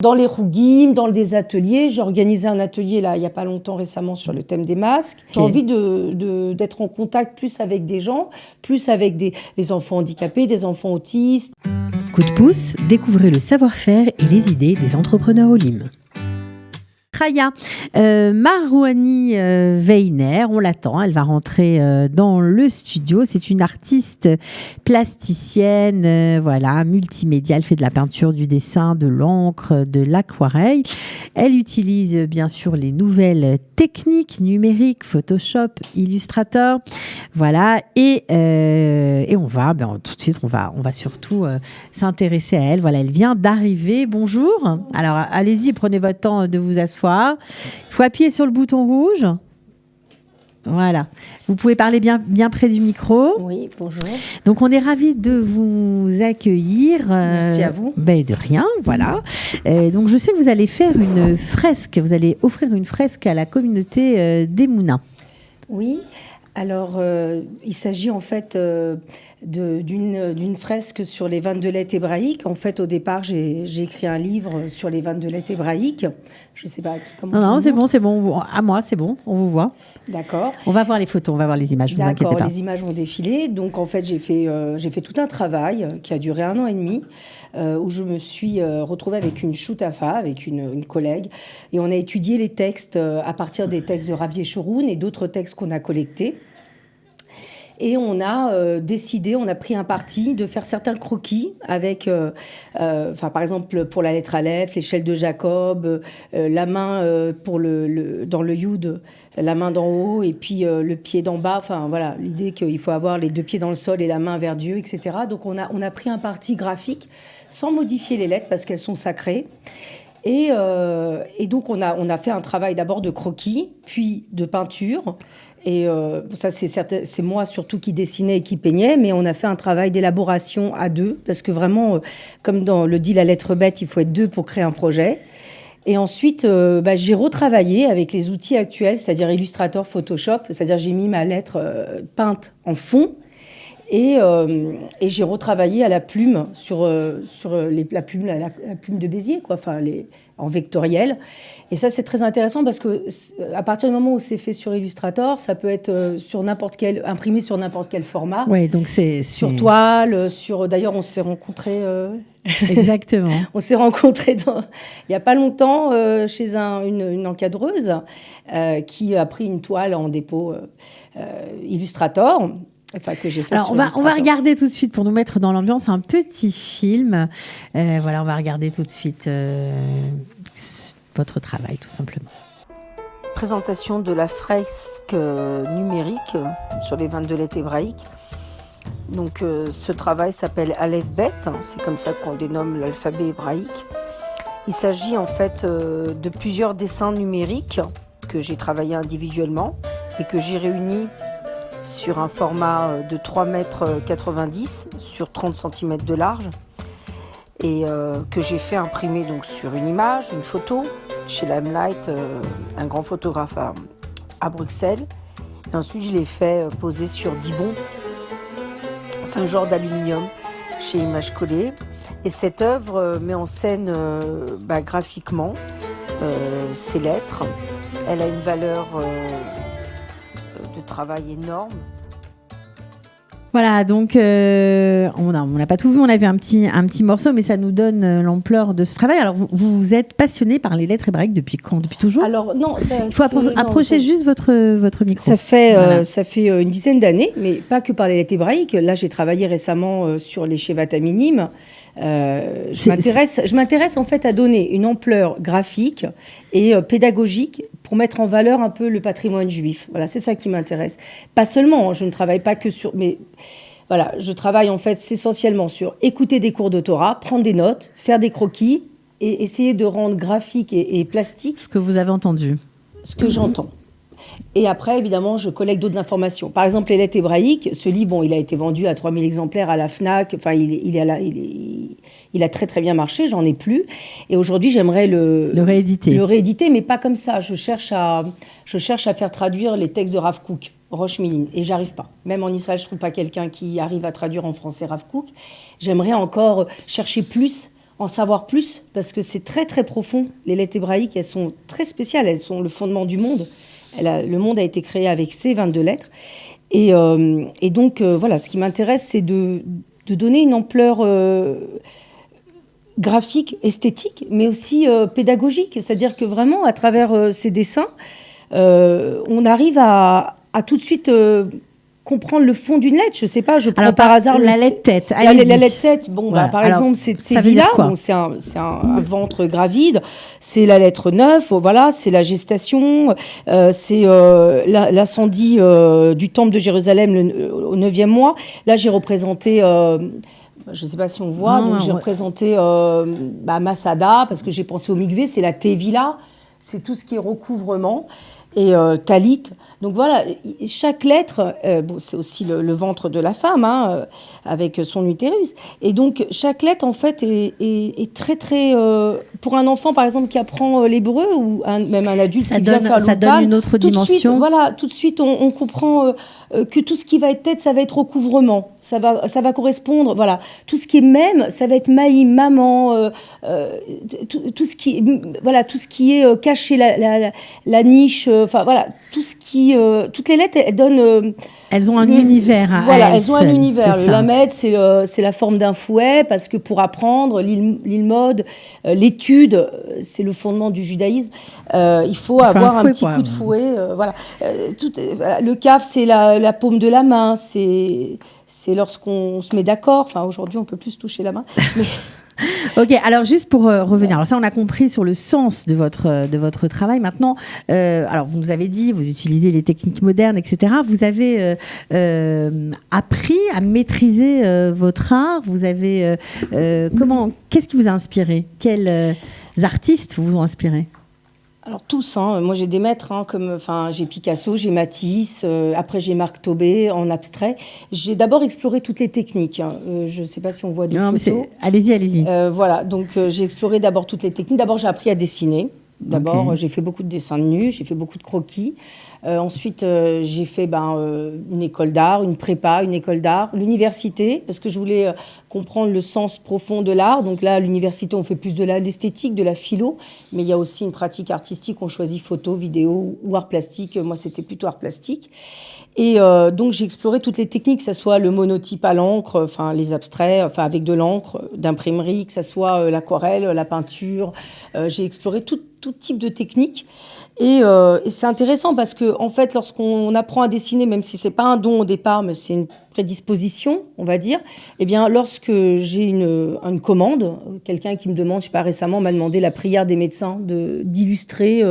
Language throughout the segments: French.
Dans les rougim, dans des ateliers. J'ai organisé un atelier là, il n'y a pas longtemps récemment sur le thème des masques. J'ai envie d'être en contact plus avec des gens, plus avec les enfants handicapés, des enfants autistes. Coup de pouce, découvrez le savoir-faire et les idées des entrepreneurs Olim. Raya Marouani Weiner, on l'attend, elle va rentrer dans le studio. C'est une artiste plasticienne, voilà, multimédia. Elle fait de la peinture, du dessin, de l'encre, de l'aquarelle. Elle utilise bien sûr les nouvelles techniques numériques, Photoshop, Illustrator, voilà. Et on va, tout de suite, on va surtout s'intéresser à elle. Voilà, elle vient d'arriver. Bonjour. Alors, allez-y, prenez votre temps de vous asseoir. Il faut appuyer sur le bouton rouge. Voilà. Vous pouvez parler bien près du micro. Oui, bonjour. Donc, on est ravis de vous accueillir. Merci à vous. De rien, voilà. Donc, je sais que vous allez faire une fresque. Vous allez offrir une fresque à la communauté des Mounins. Oui. Alors, il s'agit en fait d'une fresque sur les 22 lettres hébraïques. En fait, au départ, j'ai écrit un livre sur les 22 lettres hébraïques. Je ne sais pas comment. Non, c'est bon. À moi, c'est bon. On vous voit. D'accord. On va voir les photos, on va voir les images. Ne vous inquiétez pas. Les images vont défiler. Donc, en fait, j'ai fait tout un travail qui a duré 1 an et demi. Où je me suis retrouvée avec une choutafa, avec une collègue. Et on a étudié les textes à partir des textes de Rav Yeshurun et d'autres textes qu'on a collectés. Et on a décidé, on a pris un parti de faire certains croquis avec, par exemple, pour la lettre Aleph, l'échelle de Jacob, la main dans le Yud, la main d'en haut et puis le pied d'en bas. Enfin, voilà, l'idée qu'il faut avoir les 2 pieds dans le sol et la main vers Dieu, etc. Donc, on a pris un parti graphique sans modifier les lettres parce qu'elles sont sacrées. Et donc, on a fait un travail d'abord de croquis, puis de peinture. Et ça, c'est moi surtout qui dessinais et qui peignais, mais on a fait un travail d'élaboration à 2, parce que vraiment, comme le dit la lettre bête, il faut être 2 pour créer un projet. Et ensuite, j'ai retravaillé avec les outils actuels, c'est-à-dire Illustrator, Photoshop, c'est-à-dire j'ai mis ma lettre peinte en fond, et j'ai retravaillé à la plume sur la plume de Béziers, quoi, en vectoriel. Et ça, c'est très intéressant parce que à partir du moment où c'est fait sur Illustrator, ça peut être imprimé sur n'importe quel format. Oui, donc c'est sur toile, D'ailleurs, on s'est rencontrés. Exactement. On s'est rencontrés il n'y a pas longtemps chez une encadreuse qui a pris une toile en dépôt Illustrator. Enfin, que j'ai fait. Alors, on va regarder tout de suite, pour nous mettre dans l'ambiance, un petit film. Voilà, on va regarder tout de suite votre travail, tout simplement. Présentation de la fresque numérique sur les 22 lettres hébraïques. Donc, ce travail s'appelle Aleph Bet, c'est comme ça qu'on dénomme l'alphabet hébraïque. Il s'agit en fait de plusieurs dessins numériques que j'ai travaillés individuellement et que j'ai réunis sur un format de 3,90 m sur 30 cm de large et que j'ai fait imprimer donc sur une image, une photo chez Limelight, un grand photographe à Bruxelles. Et ensuite, je l'ai fait poser sur Dibon, un genre d'aluminium chez Images Collées. Et cette œuvre met en scène graphiquement ces lettres. Elle a une valeur de travail énorme. Voilà, donc on n'a pas tout vu, on a vu un petit morceau, mais ça nous donne l'ampleur de ce travail. Alors, vous êtes passionné par les lettres hébraïques depuis quand? Depuis toujours? Alors, non. Il faut approcher juste votre micro. Ça fait une dizaine d'années, mais pas que par les lettres hébraïques. Là, j'ai travaillé récemment sur les Shevat Aminim. Je m'intéresse en fait à donner une ampleur graphique et pédagogique pour mettre en valeur un peu le patrimoine juif. Voilà, c'est ça qui m'intéresse. Pas seulement, je ne travaille pas que sur... Mais voilà, je travaille en fait essentiellement sur écouter des cours de Torah, prendre des notes, faire des croquis et essayer de rendre graphique et plastique... Ce que vous avez entendu. Ce que j'entends. Et après, évidemment, je collecte d'autres informations. Par exemple, les lettres hébraïques, ce livre, il a été vendu à 3000 exemplaires à la FNAC. Enfin, il a très, très bien marché. J'en ai plus. Et aujourd'hui, j'aimerais le rééditer. Le rééditer, mais pas comme ça. Je cherche à faire traduire les textes de Rav Kook, Rosh Milin. Et j'arrive pas. Même en Israël, je trouve pas quelqu'un qui arrive à traduire en français Rav Kook. J'aimerais encore chercher plus en savoir plus, parce que c'est très très profond. Les lettres hébraïques, elles sont très spéciales, elles sont le fondement du monde. Le monde a été créé avec ces 22 lettres. Et donc, voilà, ce qui m'intéresse, c'est de donner une ampleur graphique, esthétique, mais aussi pédagogique. C'est-à-dire que vraiment, à travers ces dessins, on arrive à tout de suite comprendre le fond d'une lettre. Je sais pas, je prends Alors, par hasard la lettre tête. la lettre tête. Bon, Voilà. par Alors, exemple, c'est ça veut dire Villa, quoi? donc c'est un ventre gravide. C'est la lettre 9, voilà, c'est la gestation. C'est l'incendie du temple de Jérusalem au 9e mois. Là, j'ai représenté... je ne sais pas si on voit, donc j'ai représenté Masada, parce que j'ai pensé au mikvé, c'est la Tevila, c'est tout ce qui est recouvrement, et Talit. Donc voilà, chaque lettre, c'est aussi le ventre de la femme, avec son utérus. Et donc chaque lettre, en fait, est très, très... pour un enfant, par exemple, qui apprend l'hébreu, ou même un adulte qui vient faire ça donne une autre dimension. Tout de suite, on comprend que tout ce qui va être tête, ça va être recouvrement. Ça va correspondre, voilà. Tout ce qui est même, ça va être maïm, maman, tout ce qui est caché, la niche, enfin voilà, tout ce qui... toutes les lettres, elles donnent... elles ont un univers. Voilà, elles ont un univers. Le lamed, c'est la forme d'un fouet, parce que pour apprendre, l'ilmod, l'étude, c'est le fondement du judaïsme. Il faut avoir un petit coup de fouet. Voilà. Le kaf, c'est la paume de la main. C'est lorsqu'on se met d'accord. Enfin, aujourd'hui, on peut plus se toucher la main. Mais... Ok, alors juste pour revenir, alors ça on a compris sur le sens de votre travail. Maintenant, alors vous nous avez dit, vous utilisez les techniques modernes, etc. Vous avez appris à maîtriser votre art. Vous avez qu'est-ce qui vous a inspiré? Quels artistes vous ont inspiré? Alors tous, moi j'ai des maîtres, j'ai Picasso, j'ai Matisse, après j'ai Marc Taubé en abstrait. J'ai d'abord exploré toutes les techniques. Je ne sais pas si on voit des photos. Allez-y. Voilà, donc j'ai exploré d'abord toutes les techniques. D'abord j'ai appris à dessiner. D'abord, j'ai fait beaucoup de dessins de nus, j'ai fait beaucoup de croquis. Ensuite, j'ai fait une école d'art, une prépa, une école d'art, l'université, parce que je voulais comprendre le sens profond de l'art. Donc là, à l'université, on fait plus de l'esthétique, de la philo, mais il y a aussi une pratique artistique. On choisit photo, vidéo ou art plastique. Moi, c'était plutôt art plastique. Et donc, j'ai exploré toutes les techniques, que ce soit le monotype à l'encre, les abstraits, avec de l'encre, d'imprimerie, que ce soit l'aquarelle, la peinture. J'ai exploré tout type de techniques. Et c'est intéressant parce que, en fait, lorsqu'on apprend à dessiner, même si c'est pas un don au départ, mais c'est une prédisposition, on va dire, eh bien, lorsque j'ai une commande, quelqu'un qui me demande, je sais pas, récemment, m'a demandé la prière des médecins, d'illustrer,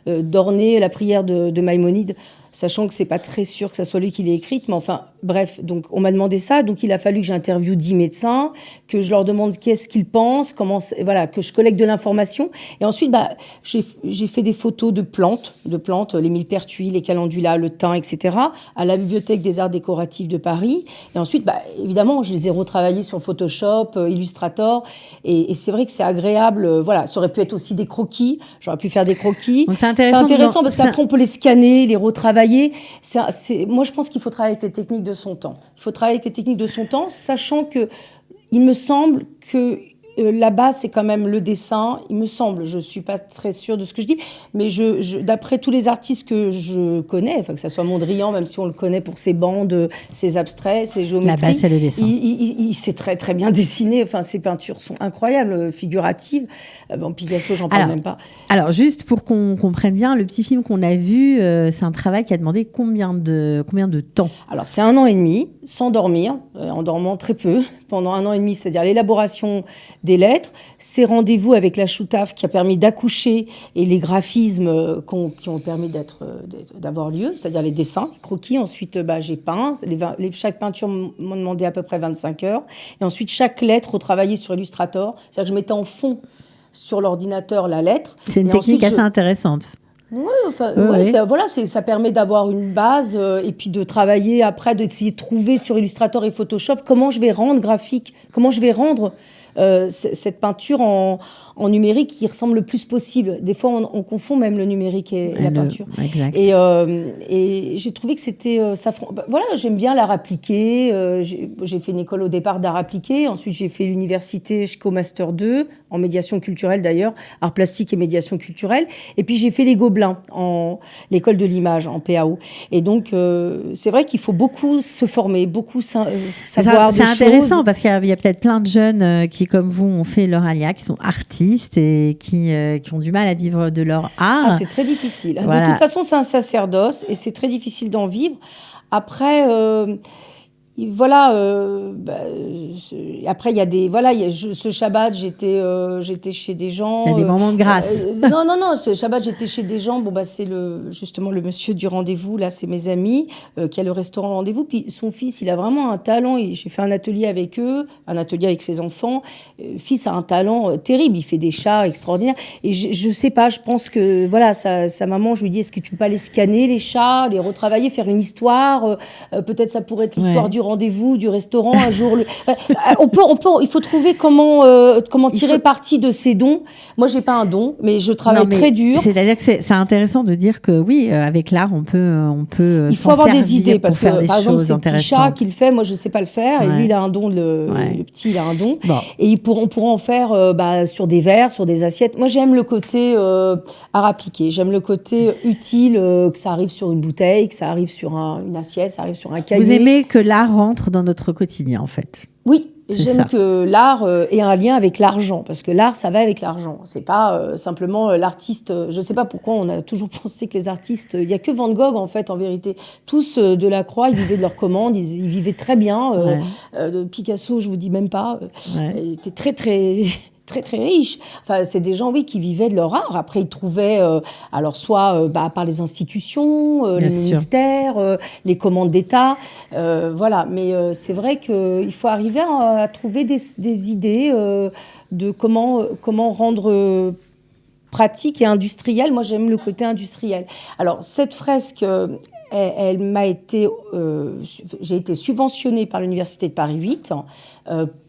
d'orner la prière de Maïmonide, sachant que c'est pas très sûr que ça soit lui qui l'ait écrite, mais enfin, bref, donc on m'a demandé ça, donc il a fallu que j'interviewe 10 médecins, que je leur demande qu'est-ce qu'ils pensent, voilà, que je collecte de l'information, et ensuite, j'ai fait des photos de plantes, les millepertuis, les calendulas, le thym, etc., à la Bibliothèque des Arts Décoratifs de Paris, et ensuite, évidemment, je les ai retravaillés sur Photoshop, Illustrator, et c'est vrai que c'est agréable, voilà, ça aurait pu être aussi des croquis, j'aurais pu faire des croquis. Donc c'est intéressant parce qu'après on peut les scanner, les retravailler. Moi, je pense qu'il faut travailler avec les techniques de son temps. Il faut travailler avec les techniques de son temps, sachant que il me semble que la base, c'est quand même le dessin. Il me semble, je suis pas très sûre de ce que je dis, mais d'après tous les artistes que je connais, que ça soit Mondrian, même si on le connaît pour ses bandes, ses abstraits, ses géométries. La base, c'est le dessin. Il sait très très bien dessiner. Ses peintures sont incroyables, figuratives. Picasso, j'en parle même pas. Alors, juste pour qu'on comprenne bien, le petit film qu'on a vu, c'est un travail qui a demandé combien de temps? Alors, c'est 1 an et demi, sans dormir, en dormant très peu, pendant 1 an et demi, c'est-à-dire l'élaboration des lettres, ces rendez-vous avec la choutaf qui a permis d'accoucher et les graphismes qui ont permis d'avoir lieu, c'est-à-dire les dessins, les croquis. Ensuite, j'ai peint. Chaque peinture m'a demandé à peu près 25 heures. Et ensuite, chaque lettre retravaillée sur Illustrator. C'est-à-dire que je mettais en fond sur l'ordinateur la lettre. C'est une technique assez intéressante. Ça permet d'avoir une base et puis de travailler après, d'essayer de trouver sur Illustrator et Photoshop comment je vais rendre graphique, comment je vais rendre cette peinture en numérique qui ressemble le plus possible. Des fois, on confond même le numérique et la peinture. Exact. Et j'ai trouvé que c'était... voilà, j'aime bien l'art appliqué. J'ai fait une école au départ d'art appliqué. Ensuite, j'ai fait l'université jusqu'au Master 2, en médiation culturelle d'ailleurs, art plastique et médiation culturelle. Et puis, j'ai fait les Gobelins, l'école de l'image, en PAO. Et donc, c'est vrai qu'il faut beaucoup se former, beaucoup savoir des choses. C'est intéressant parce qu'il y a peut-être plein de jeunes qui, comme vous, ont fait leur alia, qui sont artistes et qui ont du mal à vivre de leur art. C'est très difficile. Voilà. De toute façon, c'est un sacerdoce et c'est très difficile d'en vivre. Après, voilà. Après, il y a des... Voilà, ce Shabbat, j'étais chez des gens... Il y a des moments de grâce. Non. Ce Shabbat, j'étais chez des gens. Bon, c'est justement le monsieur du rendez-vous. Là, c'est mes amis qui a le restaurant Rendez-vous. Puis son fils, il a vraiment un talent. J'ai fait un atelier avec eux, un atelier avec ses enfants. Le fils a un talent terrible. Il fait des chats extraordinaires. Et je sais pas, je pense que... Voilà, sa maman, je lui dis, est-ce que tu peux pas les scanner, les chats, les retravailler, faire une histoire peut-être ça pourrait être l'histoire du rendez-vous, du restaurant, un jour. Il faut trouver comment tirer parti de ces dons. Moi, j'ai pas un don, mais je travaille très dur. C'est-à-dire que c'est intéressant de dire que oui, avec l'art, on peut. Il faut avoir des idées parce que, par exemple, c'est le petit chat qui le fait. Moi, je sais pas le faire, et lui, il a un don. Le petit, il a un don, et on pourra en faire sur des verres, sur des assiettes. Moi, j'aime le côté art appliqué. J'aime le côté utile, que ça arrive sur une bouteille, que ça arrive sur une assiette, ça arrive sur un cahier. Vous aimez que l'art rentre dans notre quotidien, en fait. Oui, j'aime que l'art ait un lien avec l'argent, parce que l'art, ça va avec l'argent. C'est pas simplement l'artiste. Je sais pas pourquoi on a toujours pensé que les artistes... Il y a que Van Gogh, en fait, en vérité. Tous Delacroix, ils vivaient de leurs commandes, ils vivaient très bien. Picasso, je vous dis même pas. Il était très, très... très très riches. Enfin, c'est des gens, qui vivaient de leur art. Après, ils trouvaient, alors soit par les institutions, les ministères, les commandes d'État, voilà. Mais c'est vrai qu'il faut arriver à trouver des idées de comment rendre pratique et industriel. Moi, j'aime le côté industriel. Alors, cette fresque... Elle m'a été, j'ai été subventionnée par l'Université de Paris 8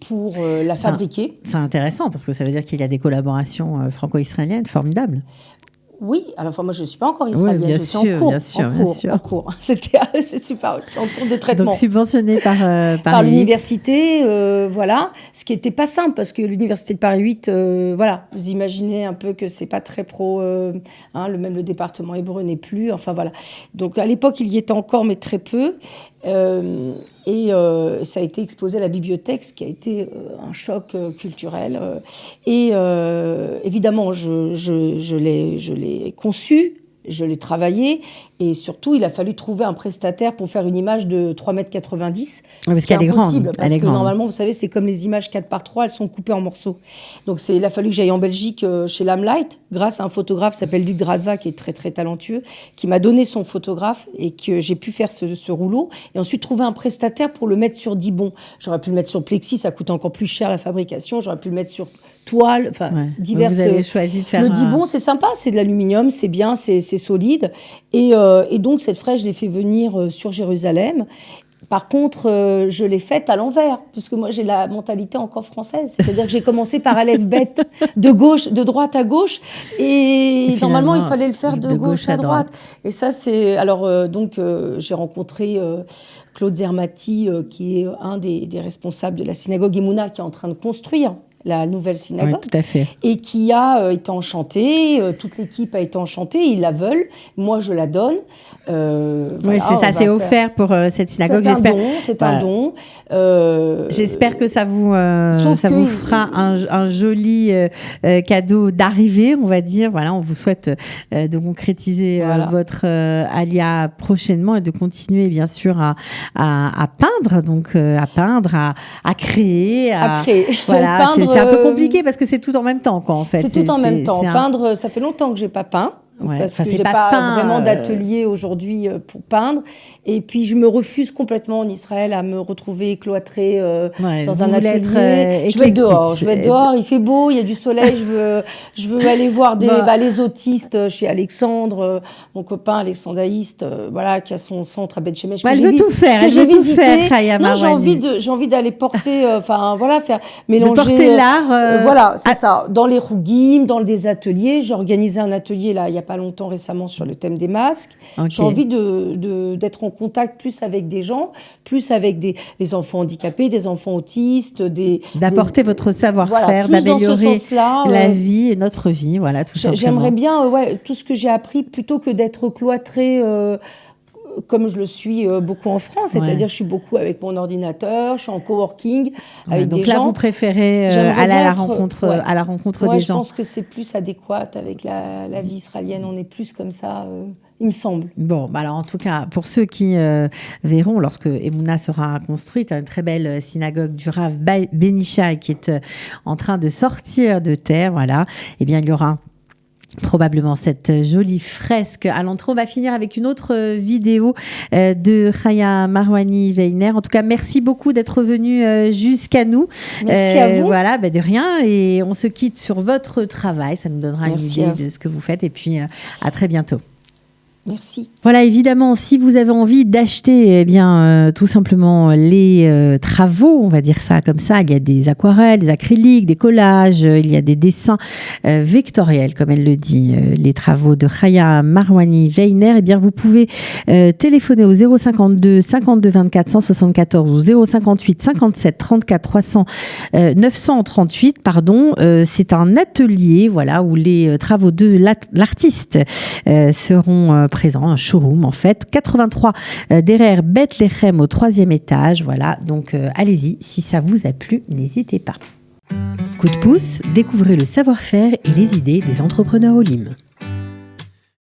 pour la fabriquer. C'est intéressant parce que ça veut dire qu'il y a des collaborations franco-israéliennes formidables. Oui, alors moi je ne suis pas encore israélienne, oui, je suis en cours. C'est super, je suis en cours de traitement. Donc subventionné par l'université, voilà. Ce qui n'était pas simple parce que l'université de Paris 8, voilà, vous imaginez un peu que c'est pas très pro, même le département hébreu n'est plus, enfin voilà. Donc à l'époque il y était encore, mais très peu. Et ça a été exposé à la bibliothèque, ce qui a été un choc culturel. Et évidemment, je l'ai conçu, je l'ai travaillé, et surtout, il a fallu trouver un prestataire pour faire une image de 3,90 m. Parce qu'elle est grande. Parce que normalement, vous savez, c'est comme les images 4x3, elles sont coupées en morceaux. Donc, il a fallu que j'aille en Belgique chez Lamlight, grâce à un photographe qui s'appelle Luc Dradva, qui est très, très talentueux, qui m'a donné son photographe et que j'ai pu faire ce rouleau. Et ensuite, trouver un prestataire pour le mettre sur Dibond. J'aurais pu le mettre sur Plexi, ça coûte encore plus cher la fabrication. J'aurais pu le mettre sur toile, enfin, diverses... Vous avez choisi de faire le Dibond, c'est sympa, c'est de l'aluminium, c'est bien, c'est solide. Et donc, cette fraise, je l'ai fait venir sur Jérusalem. Par contre, je l'ai faite à l'envers, puisque moi, j'ai la mentalité encore française. C'est-à-dire que j'ai commencé par Aleph bête de droite à gauche. Et normalement, il fallait le faire de gauche à droite. Et ça, c'est... Alors, j'ai rencontré Claude Zermati, qui est un des responsables de la synagogue Emouna, qui est en train de construire la nouvelle synagogue, oui, tout à fait. Et qui a été enchantée, toute l'équipe a été enchantée, ils la veulent, moi je la donne. Oui, c'est ça, c'est offert pour cette synagogue. C'est un don. J'espère que ça vous fera un joli cadeau d'arrivée, on va dire. Voilà, on vous souhaite de concrétiser votre alia prochainement et de continuer bien sûr à peindre, donc à créer. Voilà, c'est un peu compliqué parce que c'est tout en même temps, quoi, en fait. C'est tout en même temps. Peindre, ça fait longtemps que j'ai pas peint. Ouais, parce ça, que c'est j'ai pas pas peint, vraiment d'atelier aujourd'hui pour peindre. Et puis je me refuse complètement en Israël à me retrouver cloîtrée ouais, dans vous un voulez atelier. être Je vais être dehors, éclectique. il fait beau, il y a du soleil, je veux aller voir Bon. les autistes chez Alexandre, mon copain Alexandre Aïst, voilà, qui a son centre à Bet Shemesh. Elle veut tout faire, elle veut tout faire, Chaya Non, Marouani. j'ai envie d'aller porter, faire mélanger. De porter l'art. Voilà, c'est ça. Dans les rougim, dans des ateliers. J'ai organisé un atelier là, il y a pas longtemps récemment sur le thème des masques. Okay. J'ai envie d'être en contact plus avec des gens, plus avec les enfants handicapés, des enfants autistes, d'apporter votre savoir-faire, voilà, d'améliorer la vie et notre vie, voilà, tout simplement. J'aimerais bien, tout ce que j'ai appris, plutôt que d'être cloîtrée comme je le suis beaucoup en France, c'est-à-dire je suis beaucoup avec mon ordinateur, je suis en coworking avec des gens. Donc là, vous préférez aller à la rencontre des gens. Je pense que c'est plus adéquat avec la vie israélienne. On est plus comme ça, il me semble. Bon, alors en tout cas, pour ceux qui verront, lorsque Emouna sera construite, une très belle synagogue du Rav Benishai qui est en train de sortir de terre, voilà, eh bien, il y aura probablement cette jolie fresque à l'entrée. On va finir avec une autre vidéo de Chaya Marouani Weiner. En tout cas, merci beaucoup d'être venu jusqu'à nous. Merci à vous. Voilà, de rien. Et on se quitte sur votre travail. Ça nous donnera une idée de ce que vous faites. Et puis, à très bientôt. Merci. Voilà, évidemment, si vous avez envie d'acheter, tout simplement les travaux, on va dire ça comme ça, il y a des aquarelles, des acryliques, des collages, il y a des dessins vectoriels, comme elle le dit, les travaux de Chaya Marouani Weiner. Eh bien, vous pouvez téléphoner au 052 52 24 174 ou 058 57 34 938, pardon. C'est un atelier, voilà, où les travaux de l'artiste seront présent, un showroom en fait, 83 derrière Bethléem au 3e étage, voilà, donc allez-y, si ça vous a plu, n'hésitez pas. Coup de pouce, découvrez le savoir-faire et les idées des entrepreneurs Olim.